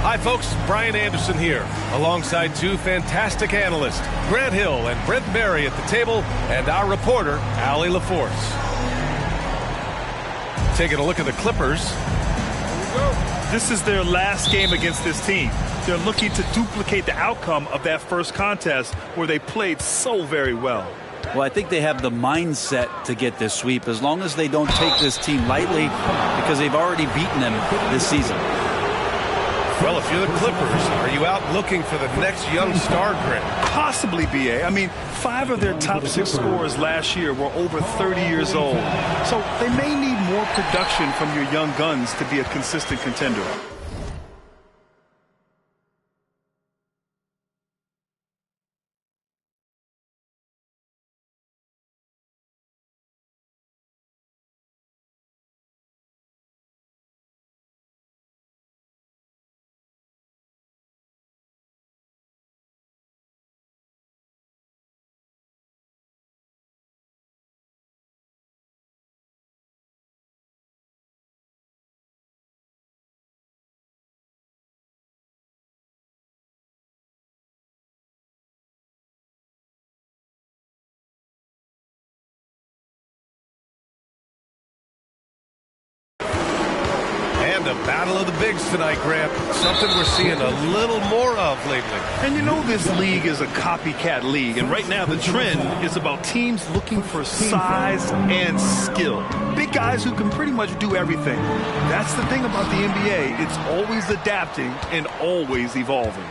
Hi folks, Brian Anderson here, alongside two fantastic analysts, Grant Hill and Brent Barry at the table, and our reporter, Allie LaForce. Taking a look at the Clippers. This is their last game against this team. They're looking to duplicate the outcome of that first contest where they played so very well. Well, I think they have the mindset to get this sweep as long as they don't take this team lightly because they've already beaten them this season. Well, if you're the Clippers, are you out looking for the next young star, Grant? Possibly, B.A. I mean, 5 of their top 6 scorers last year were over 30 years old. So they may need more production from your young guns to be a consistent contender. And a battle of the bigs tonight, Grant. Something we're seeing a little more of lately. And you know this league is a copycat league, and right now the trend is about teams looking for size and skill. Big guys who can pretty much do everything. That's the thing about the NBA. It's always adapting and always evolving.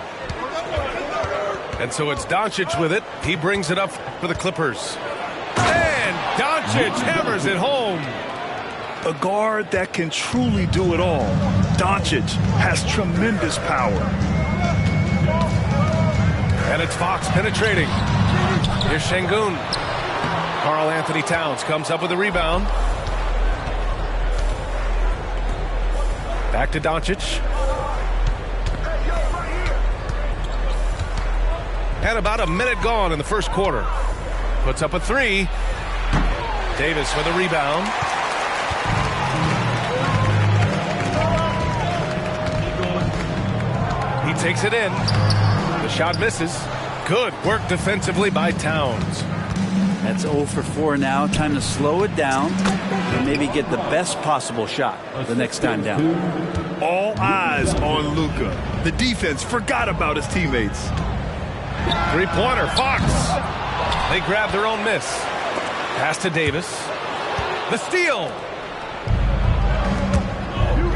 And so it's Doncic with it. He brings it up for the Clippers. And Doncic hammers it home. A guard that can truly do it all. Doncic has tremendous power. And it's Fox penetrating. Here's Şengün. Karl Anthony Towns comes up with a rebound. Back to Doncic. And about a minute gone in the first quarter. Puts up a 3. Davis with a rebound. He takes it in. The shot misses. Good work defensively by Towns. That's 0 for 4 now. Time to slow it down and maybe get the best possible shot the next time down. All eyes on Luka. The defense forgot about his teammates. Three-pointer, Fox. They grab their own miss. Pass to Davis. The steal.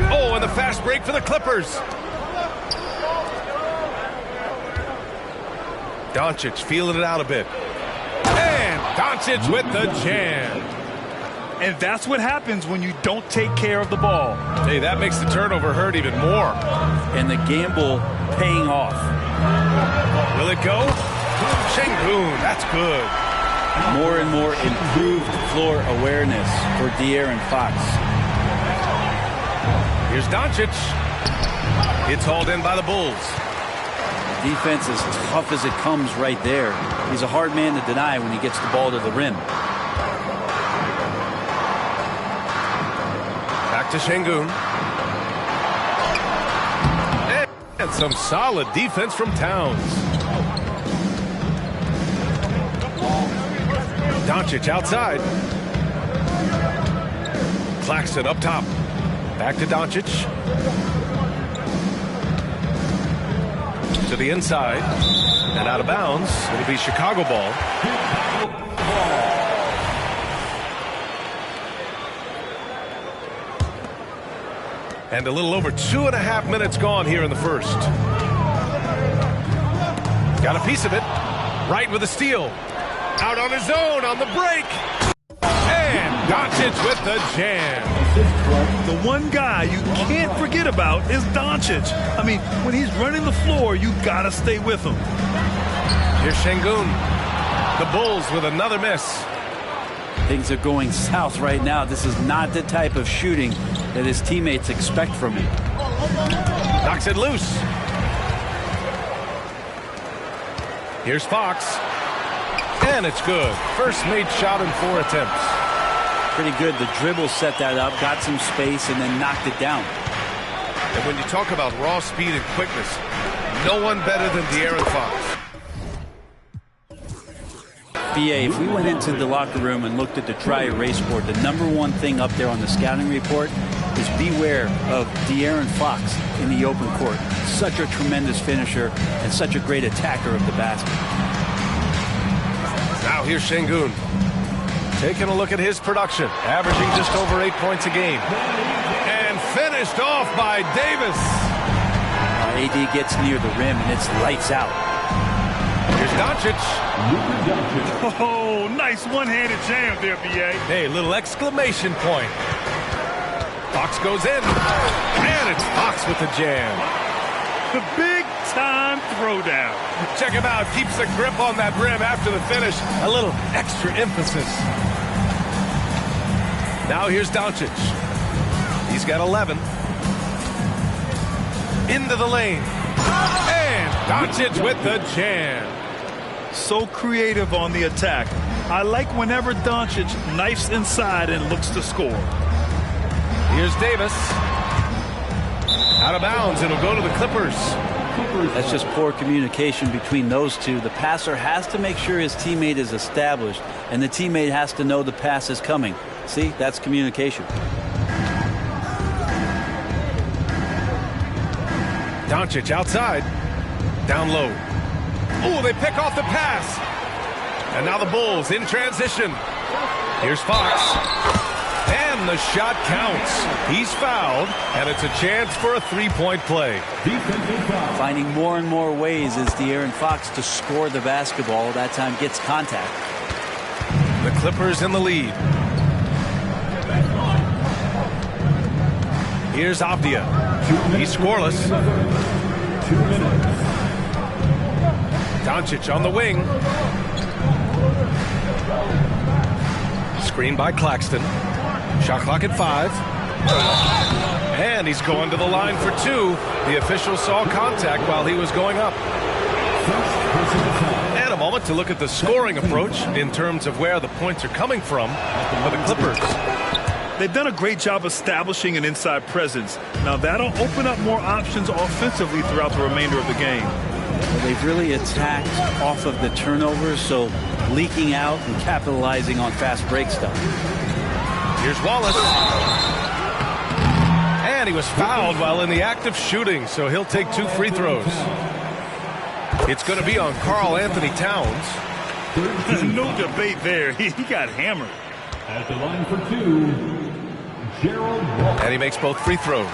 Oh, and the fast break for the Clippers. Doncic feeling it out a bit. And Doncic with the jam. And that's what happens when you don't take care of the ball. Hey, that makes the turnover hurt even more. And the gamble paying off. Will it go? Şengün, that's good. More and more improved floor awareness for De'Aaron Fox. Here's Doncic. It's hauled in by the Bulls. Defense as tough as it comes right there. He's a hard man to deny when he gets the ball to the rim. Back to Şengün. And some solid defense from Towns. Doncic outside. Claxton up top. Back to Doncic. To the inside. And out of bounds. It'll be Chicago ball. And a little over 2.5 minutes gone here in the first. Got a piece of it. Right with a steal. Out on his own on the break. And Doncic with the jam. The one guy you can't forget about is Doncic. I mean, when he's running the floor, you gotta stay with him. Here's Şengün. The Bulls with another miss. Things are going south right now. This is not the type of shooting that his teammates expect from him. Knocks it loose. Here's Fox. And it's good. First made shot in 4 attempts. Pretty good. The dribble set that up, got some space, and then knocked it down. And when you talk about raw speed and quickness, no one better than De'Aaron Fox. BA, if we went into the locker room and looked at the dry erase board, the #1 thing up there on the scouting report is beware of De'Aaron Fox in the open court. Such a tremendous finisher and such a great attacker of the basket. Now here's Şengün. Taking a look at his production, averaging just over 8 points a game. And finished off by Davis. AD gets near the rim and it's lights out. Here's Doncic. Oh, nice one-handed jam there, B.A. Hey, little exclamation point. Fox goes in. And it's Fox with the jam. The big-time throwdown. Check him out. Keeps the grip on that rim after the finish. A little extra emphasis. Now here's Doncic. He's got 11. Into the lane. And Doncic with the jam. So creative on the attack. I like whenever Doncic knifes inside and looks to score. Here's Davis. Out of bounds. It'll go to the Clippers. That's just poor communication between those two. The passer has to make sure his teammate is established, and the teammate has to know the pass is coming. See, that's communication. Doncic outside. Down low. Oh, they pick off the pass. And now the Bulls in transition. Here's Fox. And the shot counts. He's fouled, and it's a chance for a three-point play. Finding more and more ways is De'Aaron Fox to score the basketball. That time gets contact. The Clippers in the lead. Here's Avdia. He's scoreless. 2 minutes. Doncic on the wing. Screen by Claxton. Shot clock at 5. And he's going to the line for 2. The official saw contact while he was going up. And a moment to look at the scoring approach in terms of where the points are coming from for the Clippers. They've done a great job establishing an inside presence. Now that'll open up more options offensively throughout the remainder of the game. Well, they've really attacked off of the turnovers, so leaking out and capitalizing on fast break stuff. Here's Wallace. And he was fouled while in the act of shooting, so he'll take 2 free throws. It's going to be on Karl Anthony Towns. No debate there. He got hammered. At the line for 2, Gerald Wallace. And he makes both free throws.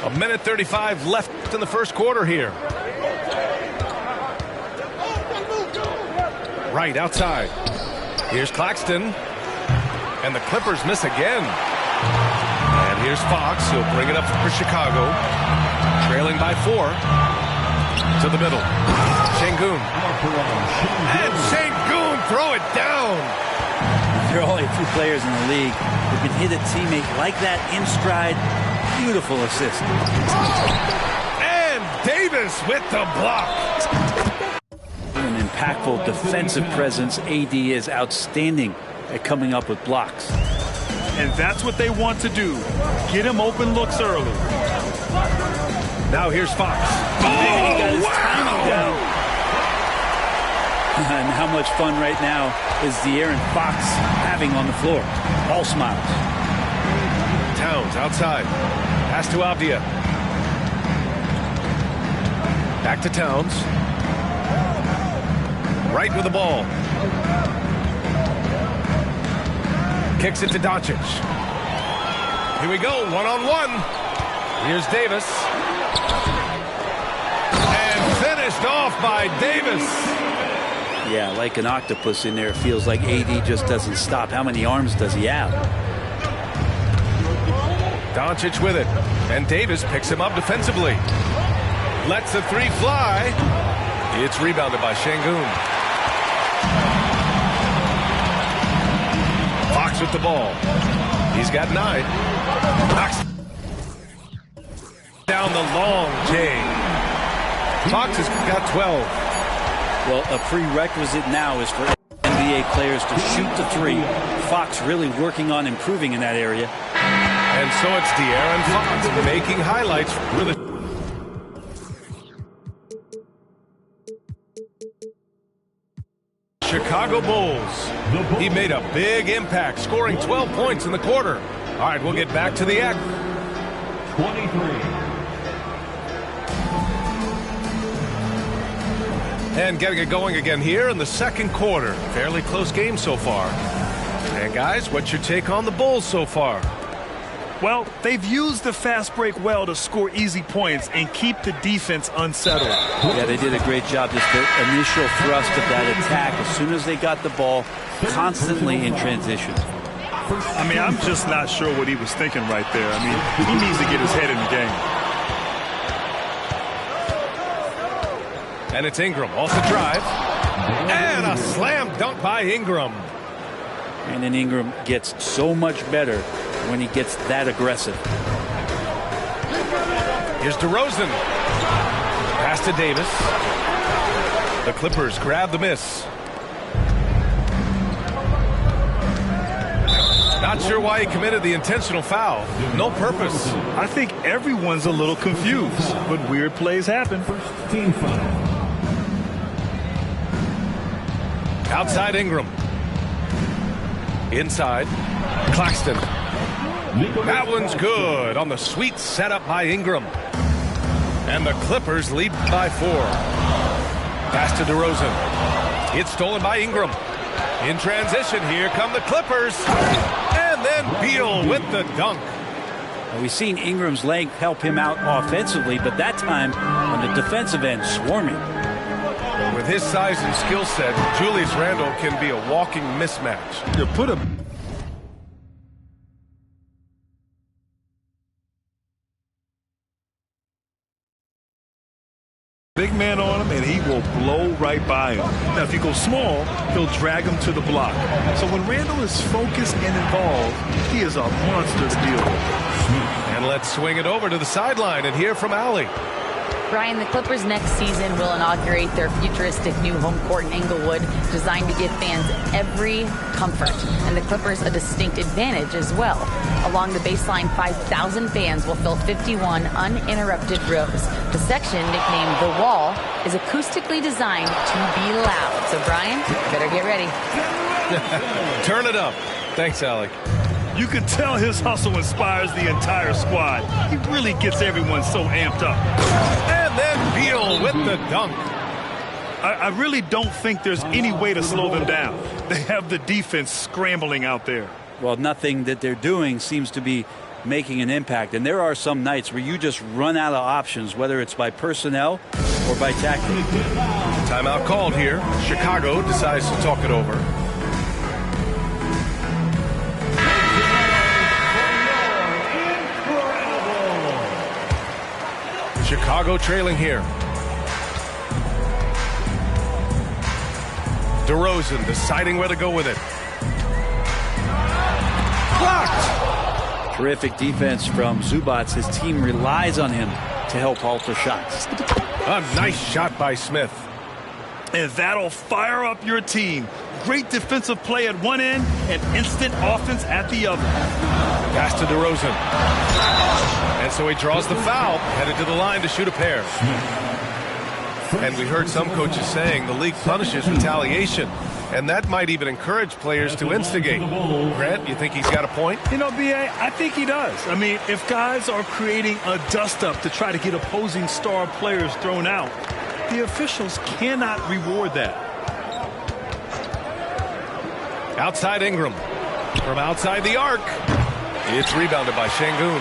1:35 left in the first quarter here. Right outside. Here's Claxton. And the Clippers miss again. And here's Fox. He'll bring it up for Chicago. Trailing by 4. To the middle. Şengün. And Şengün throw it down. There are only 2 players in the league who can hit a teammate like that in stride. Beautiful assist. And Davis with the block. An impactful defensive presence. AD is outstanding at coming up with blocks. And that's what they want to do. Get him open looks early. Now here's Fox. He got his timing down. And how much fun right now is De'Aaron Fox having on the floor? All smiles. Towns outside. Pass to Avdia. Back to Towns. Right with the ball. Kicks it to Doncic. Here we go, one-on-one. Here's Davis. And finished off by Davis. Yeah, like an octopus in there. It feels like AD just doesn't stop. How many arms does he have? Doncic with it. And Davis picks him up defensively. Lets the three fly. It's rebounded by Şengün. Fox with the ball. He's got 9. Knocks down the long J. Fox has got 12. Well, a prerequisite now is for NBA players to shoot the three. Fox really working on improving in that area. And so it's De'Aaron Fox making highlights for the Chicago Bulls. He made a big impact, scoring 12 points in the quarter. All right, we'll get back to the act. 23. And getting it going again here in the second quarter. Fairly close game so far. And guys, what's your take on the Bulls so far? Well, they've used the fast break well to score easy points and keep the defense unsettled. Yeah, they did a great job. Just the initial thrust of that attack, as soon as they got the ball, constantly in transition. I mean, I'm just not sure what he was thinking right there. I mean, he needs to get his head in the game. And it's Ingram off the drive. And a slam dunk by Ingram. And then Ingram gets so much better when he gets that aggressive. Here's DeRozan. Pass to Davis. The Clippers grab the miss. Not sure why he committed the intentional foul. No purpose. I think everyone's a little confused, but weird plays happen. Team foul. Outside Ingram. Inside. Claxton. That one's good on the sweet setup by Ingram. And the Clippers lead by 4. Pass to DeRozan. It's stolen by Ingram. In transition, here come the Clippers. And then Beal with the dunk. Well, we've seen Ingram's length help him out offensively, but that time on the defensive end, swarming. With his size and skill set, Julius Randle can be a walking mismatch. You put a big man on him, and he will blow right by him. Now, if you go small, he'll drag him to the block. So when Randle is focused and involved, he is a monster to deal with. And let's swing it over to the sideline and hear from Allie. Brian, the Clippers next season will inaugurate their futuristic new home court in Inglewood, designed to give fans every comfort, and the Clippers a distinct advantage as well. Along the baseline, 5,000 fans will fill 51 uninterrupted rows. The section, nicknamed The Wall, is acoustically designed to be loud. So, Brian, you better get ready. Turn it up. Thanks, Allie. You can tell his hustle inspires the entire squad. He really gets everyone so amped up. And then Beal with the dunk. I really don't think there's any way to slow them down. They have the defense scrambling out there. Well, nothing that they're doing seems to be making an impact. And there are some nights where you just run out of options, whether it's by personnel or by tactic. Timeout called here. Chicago decides to talk it over. Chicago trailing here. DeRozan deciding where to go with it. Blocked! Terrific defense from Zubac. His team relies on him to help alter shots. A nice shot by Smith. And that'll fire up your team. Great defensive play at one end and instant offense at the other. Pass to DeRozan. And so he draws the foul, headed to the line to shoot a pair. And we heard some coaches saying the league punishes retaliation. And that might even encourage players to instigate. Grant, you think he's got a point? You know, B.A., I think he does. I mean, if guys are creating a dust-up to try to get opposing star players thrown out, the officials cannot reward that. Outside Ingram. From outside the arc. It's rebounded by Şengün.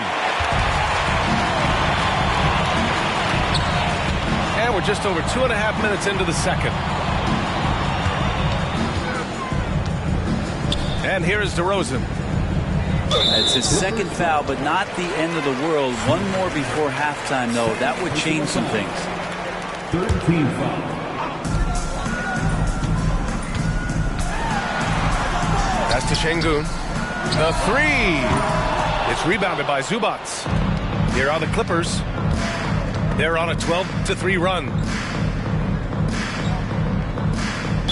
And we're just over 2.5 minutes into the second. And here is DeRozan. It's his second foul, but not the end of the world. One more before halftime, though. That would change some things. 13 foul. That's to Şengün. The three. It's rebounded by Zubac. Here are the Clippers. They're on a 12-3 run.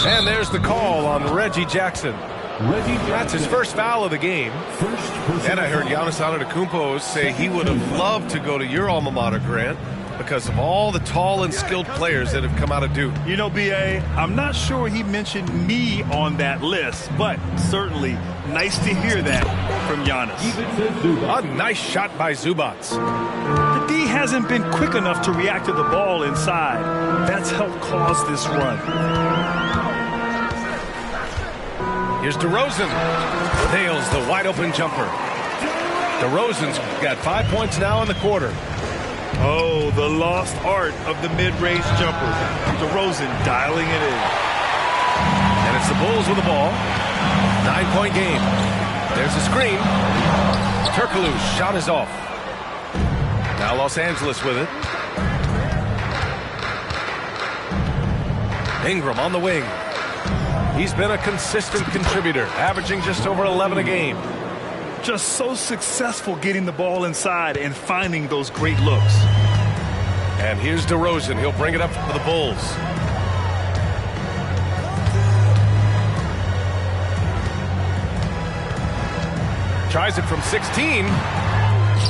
And there's the call on Reggie Jackson. That's his first foul of the game. And I heard Giannis Antetokounmpo say he would have loved to go to your alma mater, Grant, because of all the tall and skilled players that have come out of Duke. You know, B.A., I'm not sure he mentioned me on that list, but certainly nice to hear that from Giannis. A nice shot by Zubac. The D hasn't been quick enough to react to the ball inside. That's helped cause this run. Here's DeRozan. Nails the wide-open jumper. DeRozan's got 5 points now in the quarter. Oh, the lost art of the mid-range jumper. DeRozan dialing it in. And it's the Bulls with the ball. 9-point game. There's a screen. Turkoglu's shot is off. Now Los Angeles with it. Ingram on the wing. He's been a consistent contributor, averaging just over 11 a game. Just so successful getting the ball inside and finding those great looks. And here's DeRozan. He'll bring it up for the Bulls. Tries it from 16.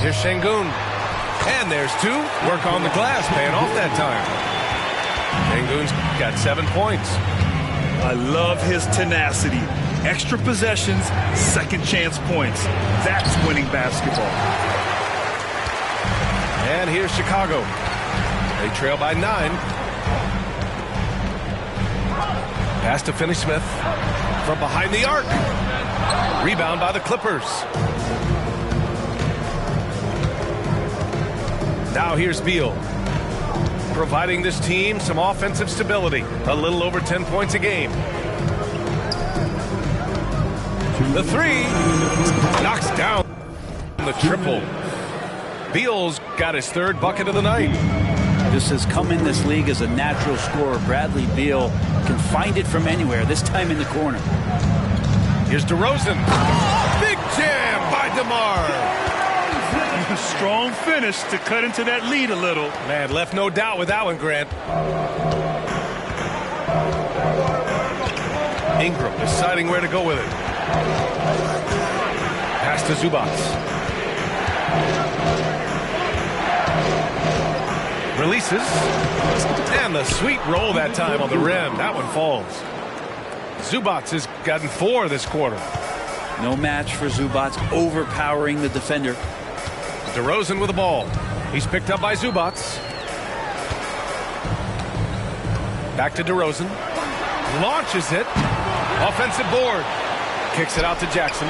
Here's Şengün. And there's two. Work on the glass, paying off that time. Şengün's got 7 points. I love his tenacity. Extra possessions, second chance points. That's winning basketball. And here's Chicago. They trail by 9. Pass to Finney-Smith. From behind the arc. Rebound by the Clippers. Now here's Beal. Providing this team some offensive stability. A little over 10 points a game. The three knocks down the triple. Beal's got his third bucket of the night. This has come in this league as a natural scorer. Bradley Beal can find it from anywhere, this time in the corner. Here's DeRozan. Big jam by DeMar. Strong finish to cut into that lead a little. Man, left no doubt with that one, Grant. Ingram deciding where to go with it. Pass to Zubac. Releases. And the sweet roll that time on the rim. That one falls. Zubac has gotten 4 this quarter. No match for Zubac, overpowering the defender. DeRozan with the ball. He's picked up by Zubac. Back to DeRozan. Launches it. Offensive board. Kicks it out to Jackson.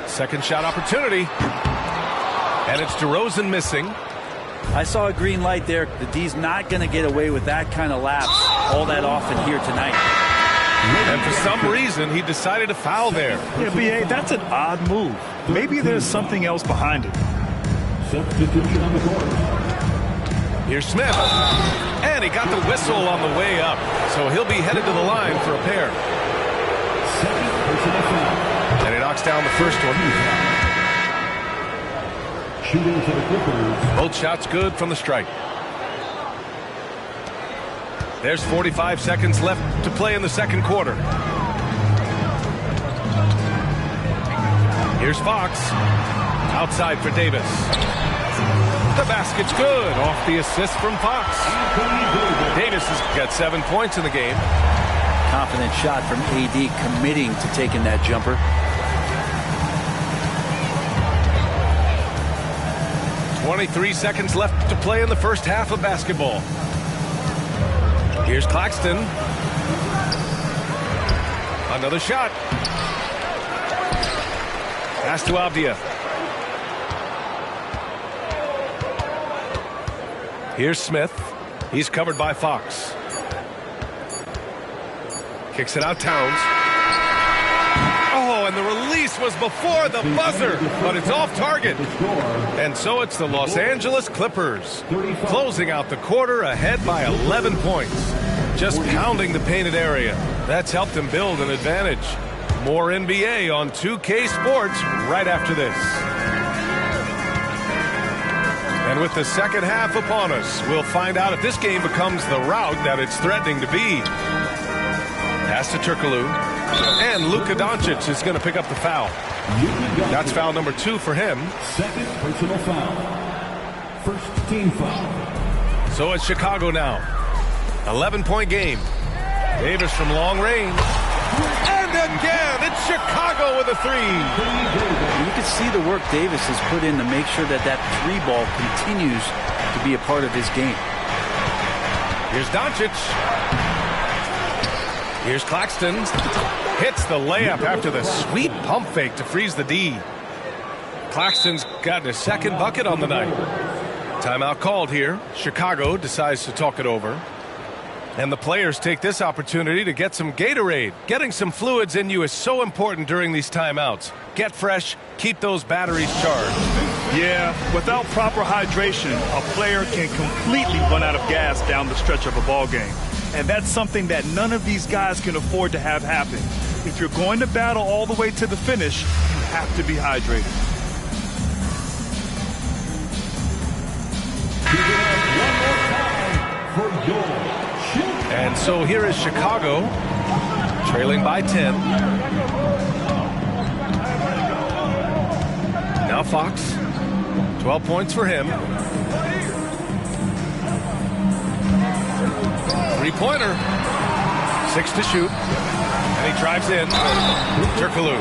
Second shot opportunity. And it's DeRozan missing. I saw a green light there. The D's not going to get away with that kind of lapse all that often here tonight. And for some reason, he decided to foul there. Yeah, B.A., that's an odd move. Maybe there's something else behind it. Substitution on the court. Here's Smith. And he got the whistle on the way up. So he'll be headed to the line for a pair. And he knocks down the first one. Shooting for the Clippers. Both shots good from the stripe. There's 45 seconds left to play in the second quarter. Here's Fox. Outside for Davis. The basket's good. Off the assist from Fox. Davis has got 7 points in the game. Confident shot from AD, committing to taking that jumper. 23 seconds left to play in the first half of basketball. Here's Claxton. Another shot. Pass to Avdia. Here's Smith. He's covered by Fox. Kicks it out, Towns. Oh, and the release was before the buzzer, but it's off target. And so it's the Los Angeles Clippers closing out the quarter ahead by 11 points. Just pounding the painted area. That's helped them build an advantage. More NBA on 2K Sports right after this. And with the second half upon us, we'll find out if this game becomes the rout that it's threatening to be. Pass to Turkoglu. And Luka Doncic is going to pick up the foul. That's foul number 2 for him. Second personal foul. First team foul. So it's Chicago now. 11-point game. Davis from long range. And again, it's Chicago with a 3. You can see the work Davis has put in to make sure that that 3 ball continues to be a part of his game. Here's Doncic. Here's Claxton. Hits the layup after the sweet pump fake to freeze the D. Claxton's gotten his second bucket on the night. Timeout called here. Chicago decides to talk it over. And the players take this opportunity to get some Gatorade. Getting some fluids in you is so important during these timeouts. Get fresh, keep those batteries charged. Yeah, without proper hydration, a player can completely run out of gas down the stretch of a ball game. And that's something that none of these guys can afford to have happen. If you're going to battle all the way to the finish, you have to be hydrated. And so here is Chicago, trailing by 10. Now Fox, 12 points for him. Three-pointer, 6 to shoot. And he drives in. Turkoglu.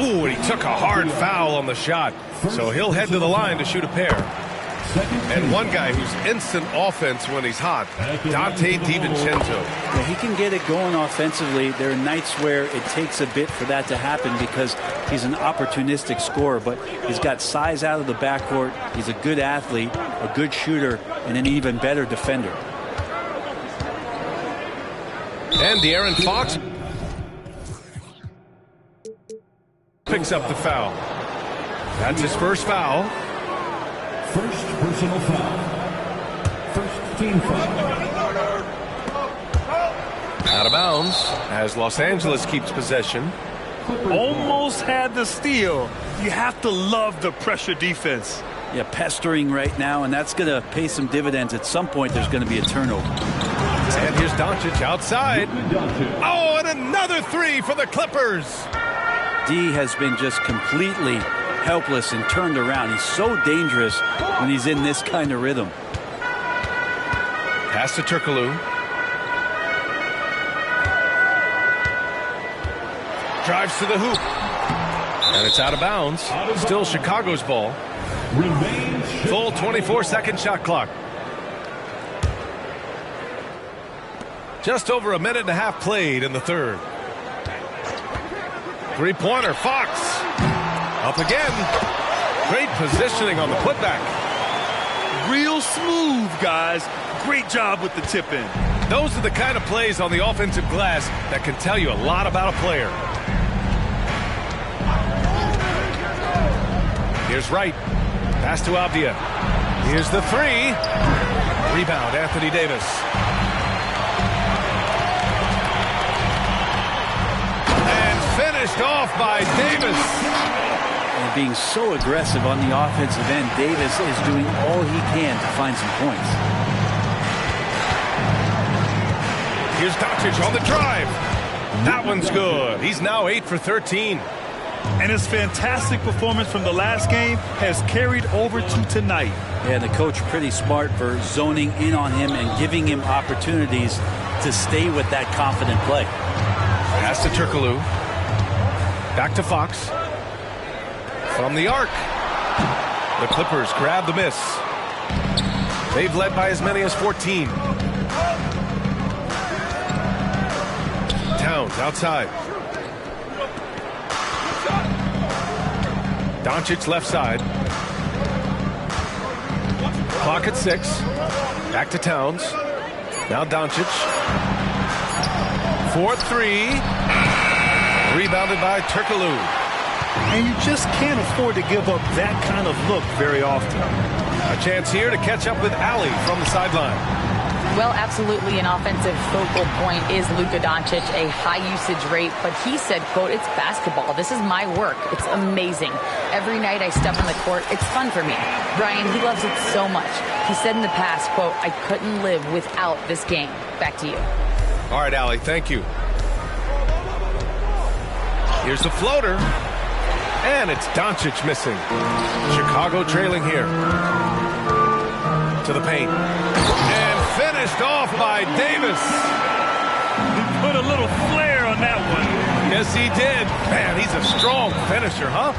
Ooh, and he took a hard foul on the shot. So he'll head to the line to shoot a pair. And one guy who's instant offense when he's hot, Dante DiVincenzo. Yeah, he can get it going offensively. There are nights where it takes a bit for that to happen because he's an opportunistic scorer, but he's got size out of the backcourt. He's a good athlete, a good shooter, and an even better defender. And De'Aaron Fox picks up the foul. That's his first foul. First personal foul. First team foul. Out of bounds as Los Angeles keeps possession. Almost had the steal. You have to love the pressure defense. Yeah, pestering right now, and that's going to pay some dividends. At some point, there's going to be a turnover. And here's Doncic outside. Oh, and another 3 for the Clippers. D has been just completely helpless and turned around. He's so dangerous when he's in this kind of rhythm. Pass to Turkoglu. Drives to the hoop. And it's out of bounds. Still Chicago's ball. Full 24-second shot clock. Just over a minute and a half played in the third. Three-pointer, Fox. Up again. Great positioning on the putback. Real smooth, guys. Great job with the tip-in. Those are the kind of plays on the offensive glass that can tell you a lot about a player. Here's Wright. Pass to Avdia. Here's the 3. Rebound, Anthony Davis. And finished off by Davis. And being so aggressive on the offensive end, Davis is doing all he can to find some points. Here's Doncic on the drive. That one's good. He's now 8 for 13. And his fantastic performance from the last game has carried over to tonight. Yeah, the coach pretty smart for zoning in on him and giving him opportunities to stay with that confident play. Pass to Turkoglu. Back to Fox. From the arc. The Clippers grab the miss. They've led by as many as 14. Towns outside. Doncic left side. Clock at 6. Back to Towns. Now Doncic. 4-3. Rebounded by Turkoglu. And you just can't afford to give up that kind of look very often. A chance here to catch up with Ali from the sideline. Well, absolutely an offensive focal point is Luka Doncic, a high usage rate, but he said, quote, "It's basketball. This is my work. It's amazing. Every night I step on the court, it's fun for me." Brian, he loves it so much. He said in the past, quote, "I couldn't live without this game." Back to you. All right, Ali, thank you. Here's the floater. And it's Doncic missing. Chicago trailing here. To the paint. And finished off by Davis. He put a little flair on that one. Yes, he did. Man, he's a strong finisher, huh?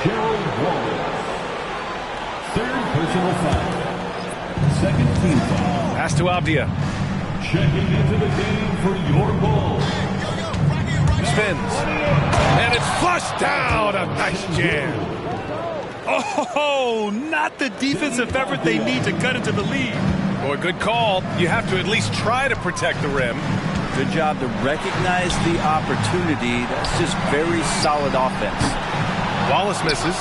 Gerald Wallace. Third personal foul. Second team foul. Pass to Avdia. Checking into the game for your Bulls. Spins. And it's flushed down. A nice jam. Oh, not the defensive effort they need to cut into the lead. Boy, good call. You have to at least try to protect the rim. Good job to recognize the opportunity. That's just very solid offense. Wallace misses.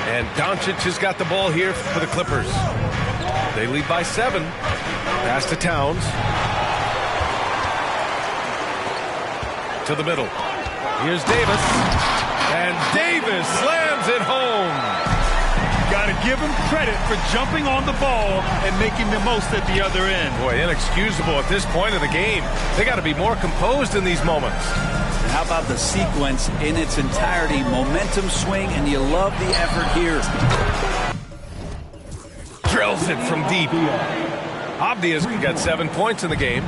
And Doncic has got the ball here for the Clippers. They lead by 7. Pass to Towns. To the middle. Here's Davis. And Davis slams it home. Got to give him credit for jumping on the ball and making the most at the other end. Boy, inexcusable at this point of the game. They got to be more composed in these moments. And how about the sequence in its entirety? Momentum swing, and you love the effort here. Drills it from deep. Avdia's got 7 points in the game.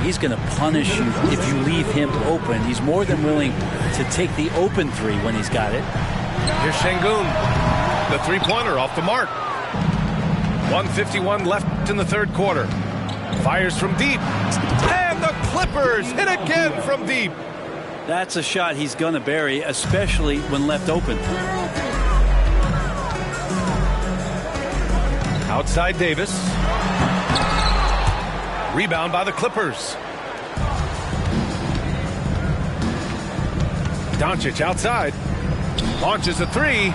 He's going to punish you if you leave him open. He's more than willing to take the open three when he's got it. Here's Şengün. The three-pointer off the mark. 1:51 left in the third quarter. Fires from deep. And the Clippers hit again from deep. That's a shot he's going to bury, especially when left open. Outside Davis. Rebound by the Clippers. Doncic outside. Launches a three.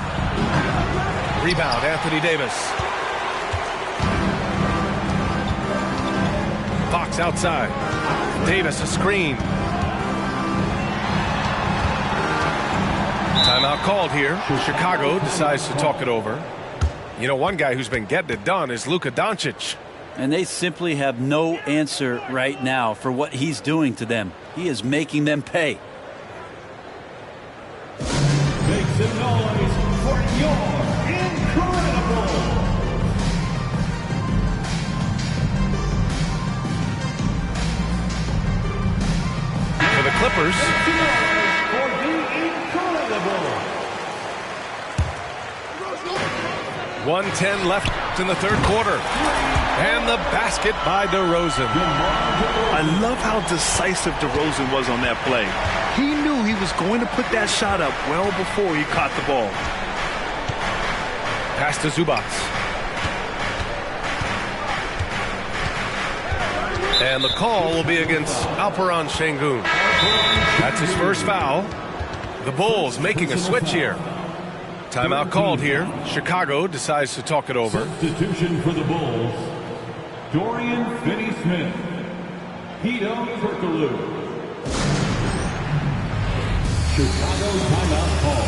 Rebound, Anthony Davis. Fox outside. Davis a screen. Timeout called here. Chicago decides to talk it over. You know, one guy who's been getting it done is Luka Doncic. And they simply have no answer right now for what he's doing to them. He is making them pay. Make some noise for your incredible. For the Clippers. For the incredible. 1:10 left in the third quarter. And the basket by DeRozan. I love how decisive DeRozan was on that play. He knew he was going to put that shot up well before he caught the ball. Pass to Zubac. And the call will be against Alperen Şengün. That's his first foul. The Bulls making a switch here. Timeout called here. Chicago decides to talk it over. Substitution for the Bulls. Dorian Finney-Smith. Hedo Turkoglu. Chicago timeout call.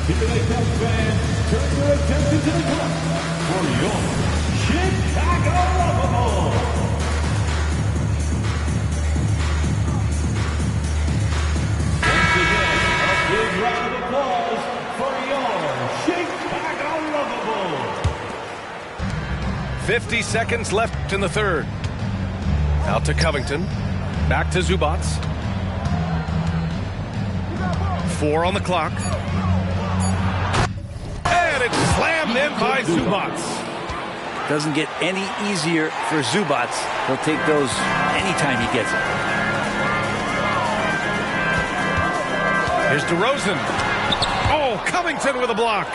Here they come, fans. Turn your attention to the clock for your Chicago Bulls. 50 seconds left in the third. Out to Covington. Back to Zubac. 4 on the clock. And it's slammed in by Zubac. Doesn't get any easier for Zubac. He'll take those anytime he gets it. Here's DeRozan. Oh, Covington with a block.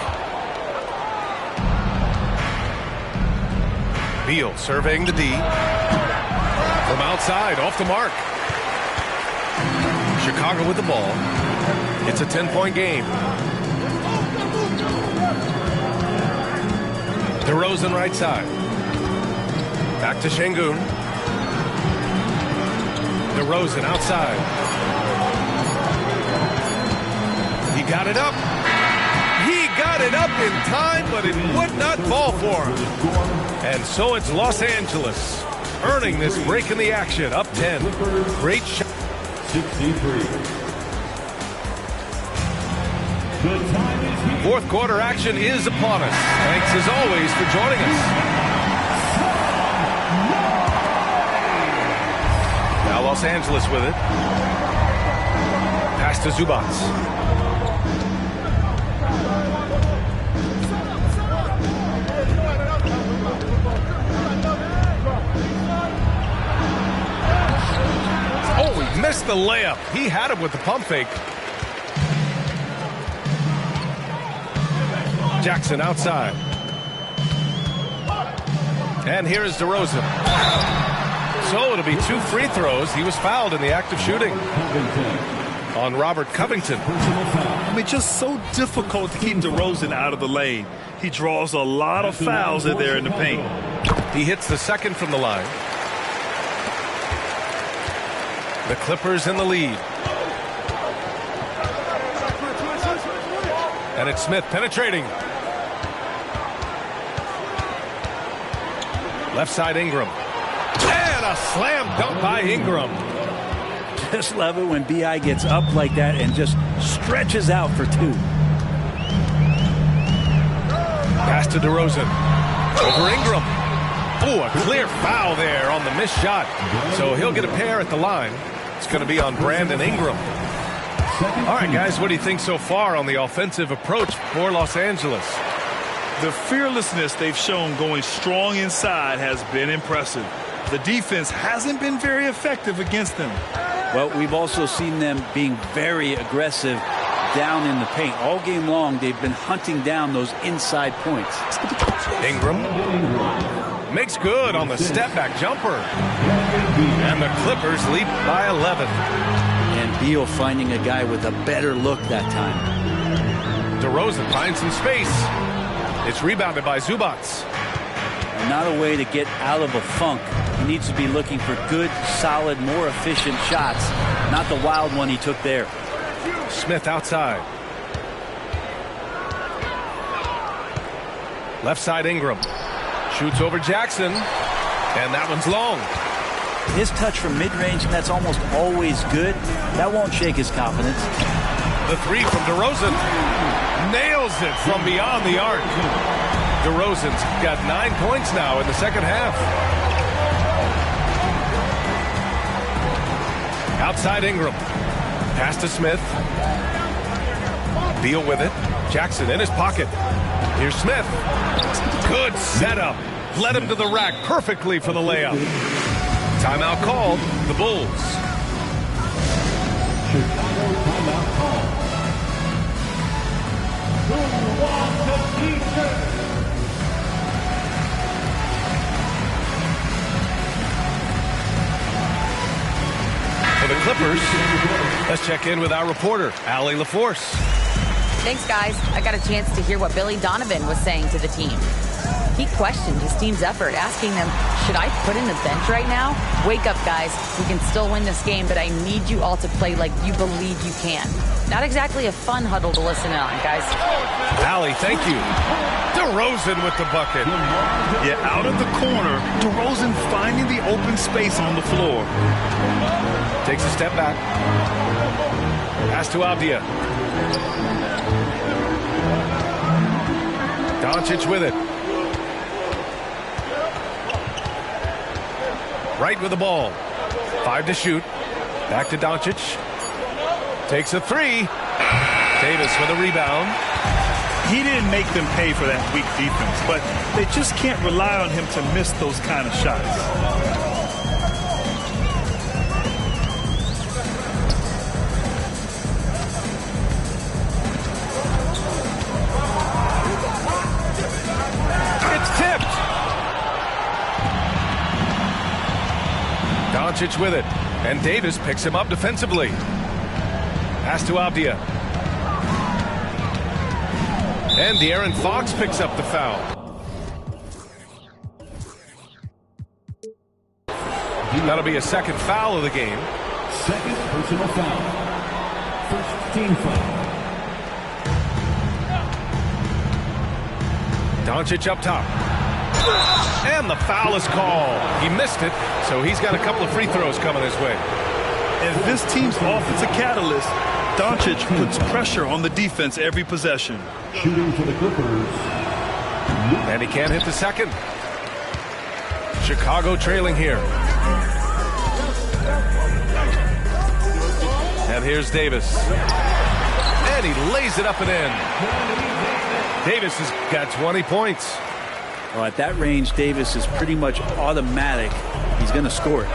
Beal surveying the D. From outside, off the mark. Chicago with the ball. It's a 10-point game. DeRozan right side. Back to Şengün. DeRozan outside. He got it up. He got it up in time, but it would not fall for him. And so it's Los Angeles earning this break in the action. Up 10. Great shot. 63. Fourth quarter action is upon us. Thanks as always for joining us. Now Los Angeles with it. Pass to Zubac. Oh, he missed the layup. He had it with the pump fake. Jackson outside. And here is DeRozan. So it'll be 2 free throws. He was fouled in the act of shooting on Robert Covington. I mean, just so difficult to keep DeRozan out of the lane. He draws a lot of fouls in there in the paint. He hits the second from the line. The Clippers in the lead. And it's Smith penetrating. Left side Ingram. And a slam dunk by Ingram. Just love it when B.I. gets up like that and just stretches out for 2. Pass to DeRozan. Over Ingram. Oh, a clear foul there on the missed shot. So he'll get a pair at the line. It's going to be on Brandon Ingram. All right, guys, what do you think so far on the offensive approach for Los Angeles? The fearlessness they've shown going strong inside has been impressive. The defense hasn't been very effective against them. Well, we've also seen them being very aggressive down in the paint. All game long, they've been hunting down those inside points. Ingram makes good on the step-back jumper. And the Clippers lead by 11. And Beal finding a guy with a better look that time. DeRozan finds some space. It's rebounded by Zubac. Not a way to get out of a funk. He needs to be looking for good, solid, more efficient shots, not the wild one he took there. Smith outside. Left side Ingram. Shoots over Jackson. And that one's long. His touch from mid-range, that's almost always good. That won't shake his confidence. The 3 from DeRozan. Nails it from beyond the arc. DeRozan's got 9 points now in the second half. Outside Ingram. Pass to Smith. Beal with it. Jackson in his pocket. Here's Smith. Good setup. Led him to the rack perfectly for the layup. Timeout called. The Bulls. Chicago timeout call. Who wants the t-shirt? For the Clippers, let's check in with our reporter, Allie LaForce. Thanks, guys. I got a chance to hear what Billy Donovan was saying to the team. He questioned his team's effort, asking them, should I put in the bench right now? Wake up, guys. We can still win this game, but I need you all to play like you believe you can. Not exactly a fun huddle to listen in on, guys. Allie, thank you. DeRozan with the bucket. Yeah, out of the corner, DeRozan finding the open space on the floor. Takes a step back. Pass to Avdia. Doncic with it. right with the ball. 5 to shoot. Back to Doncic. Takes a 3. Davis with a rebound. He didn't make them pay for that weak defense, but they just can't rely on him to miss those kind of shots. Doncic with it, and Davis picks him up defensively. Pass to Avdia. And De'Aaron Fox picks up the foul. That'll be a second foul of the game. Second personal foul. First team foul. Doncic up top. And the foul is called. He missed it, so he's got a couple of free throws coming his way. If this team's offensive catalyst, Doncic puts pressure on the defense every possession. Shooting for the Clippers. And he can't hit the second. Chicago trailing here. And here's Davis. And he lays it up and in. Davis has got 20 points. Well, at that range, Davis is pretty much automatic. He's going to score it.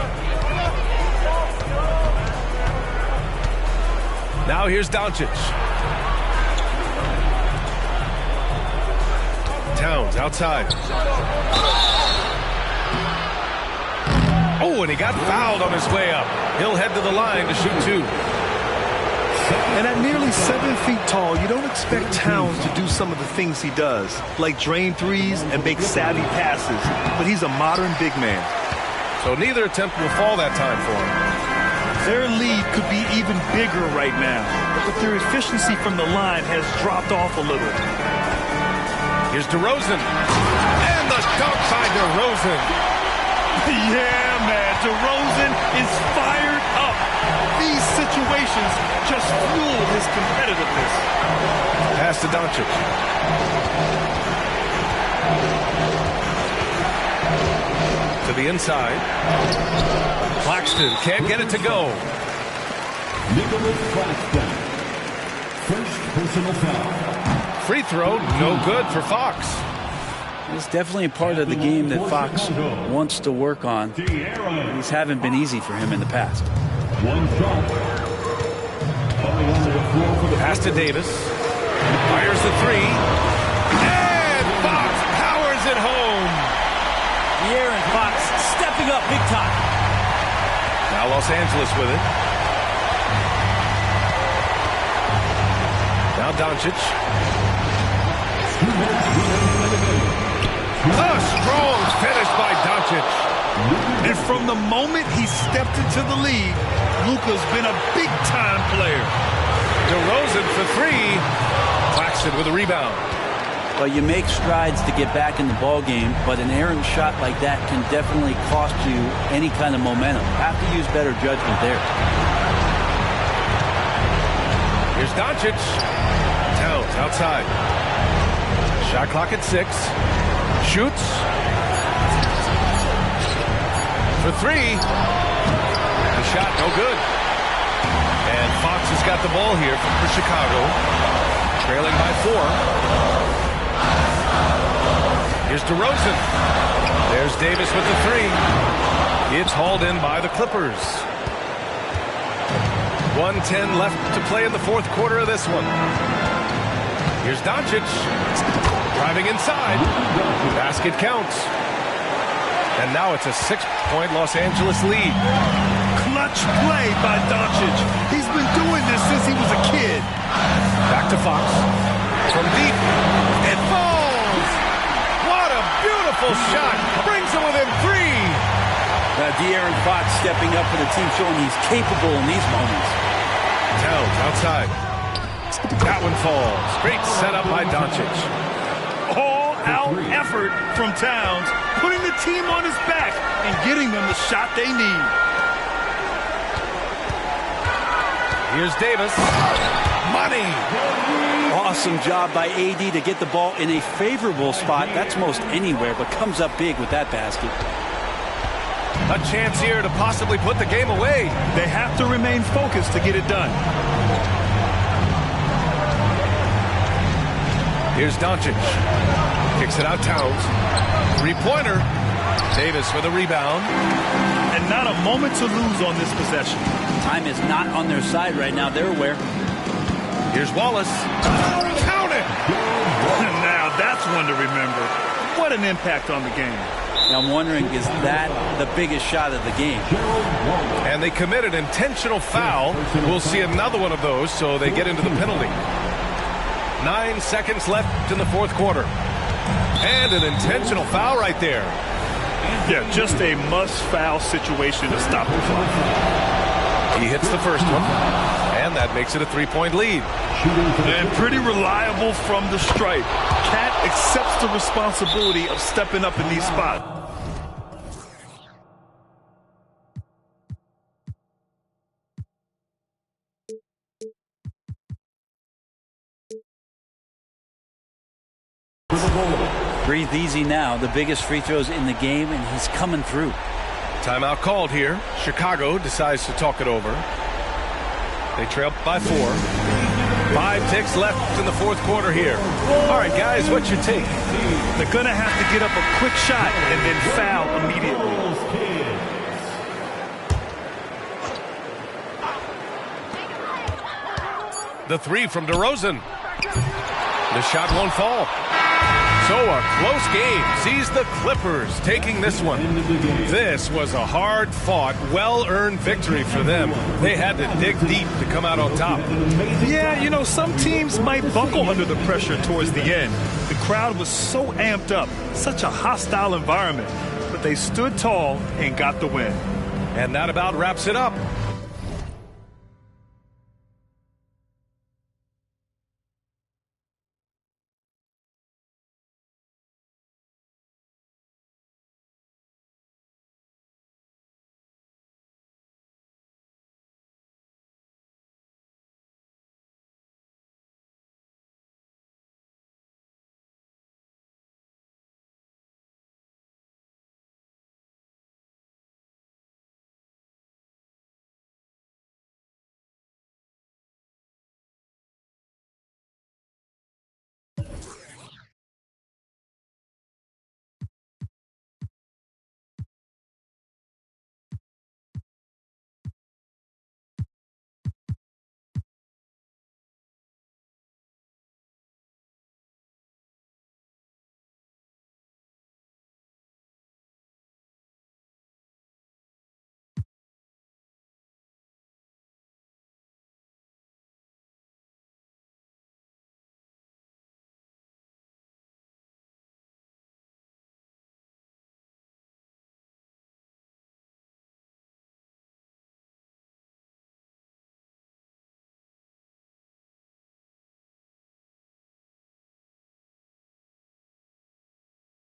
Now here's Doncic. Towns outside. Oh, and he got fouled on his way up. He'll head to the line to shoot 2. And at nearly 7 feet tall, you don't expect Towns to do some of the things he does, like drain threes and make savvy passes. But he's a modern big man. So neither attempt will fall that time for him. Their lead could be even bigger right now, but their efficiency from the line has dropped off a little. Here's DeRozan. And the dunk by DeRozan. Yeah, man, DeRozan is fired up. These situations just fuel his competitiveness. Pass to Doncic. To the inside. Claxton can't get it to go. Nicholas Claxton. First personal foul. Free throw, no good for Fox. It's definitely a part of the game that Fox wants to work on. These haven't been easy for him in the past. One shot. Pass to Davis. Fires the 3. And Fox powers it home. De'Aaron Fox stepping up big time. Now Los Angeles with it. Now Doncic. A strong finish by Doncic. And from the moment he stepped into the league, Luka's been a big-time player. DeRozan for 3. Claxton with a rebound. Well, you make strides to get back in the ball game, but an errant shot like that can definitely cost you any kind of momentum. Have to use better judgment there. Here's Doncic. Towns outside. Shot clock at 6. Shoots. For 3. The shot no good. And Fox has got the ball here for Chicago. Trailing by 4. Here's DeRozan. There's Davis with the 3. It's hauled in by the Clippers. 1:10 left to play in the fourth quarter of this one. Here's Doncic. Driving inside. Basket counts. And now it's a 6-point Los Angeles lead. Clutch play by Doncic. He's been doing this since he was a kid. Back to Fox. From deep. It falls! What a beautiful shot. Brings him within 3. De'Aaron Fox stepping up for the team, showing he's capable in these moments. Towns outside. That one falls. Great setup by Doncic. All-out effort from Towns, putting the team on his back and getting them the shot they need. Here's Davis. Money! Awesome job by AD to get the ball in a favorable spot. That's most anywhere, but comes up big with that basket. A chance here to possibly put the game away. They have to remain focused to get it done. Here's Doncic. Kicks it out Towns. Three-pointer. Davis for the rebound. And not a moment to lose on this possession. Time is not on their side right now. They're aware. Here's Wallace. Count it! Now that's one to remember. What an impact on the game. Now I'm wondering, is that the biggest shot of the game? And they commit an intentional foul. We'll see another one of those, so they get into the penalty. 9 seconds left in the fourth quarter. And an intentional foul right there. Yeah, just a must-foul situation to stop the clock. He hits the first one, and that makes it a 3-point lead. And pretty reliable from the stripe. Cat accepts the responsibility of stepping up in these spots. Breathe easy now. The biggest free throws in the game, and he's coming through. Timeout called here. Chicago decides to talk it over. They trail by 4. 5 ticks left in the fourth quarter here. All right, guys, what's your take? They're going to have to get up a quick shot and then foul immediately. The 3 from DeRozan. The shot won't fall. So a close game sees the Clippers taking this one. This was a hard-fought, well-earned victory for them. They had to dig deep to come out on top. Yeah, you know, some teams might buckle under the pressure towards the end. The crowd was so amped up, such a hostile environment. But they stood tall and got the win. And that about wraps it up.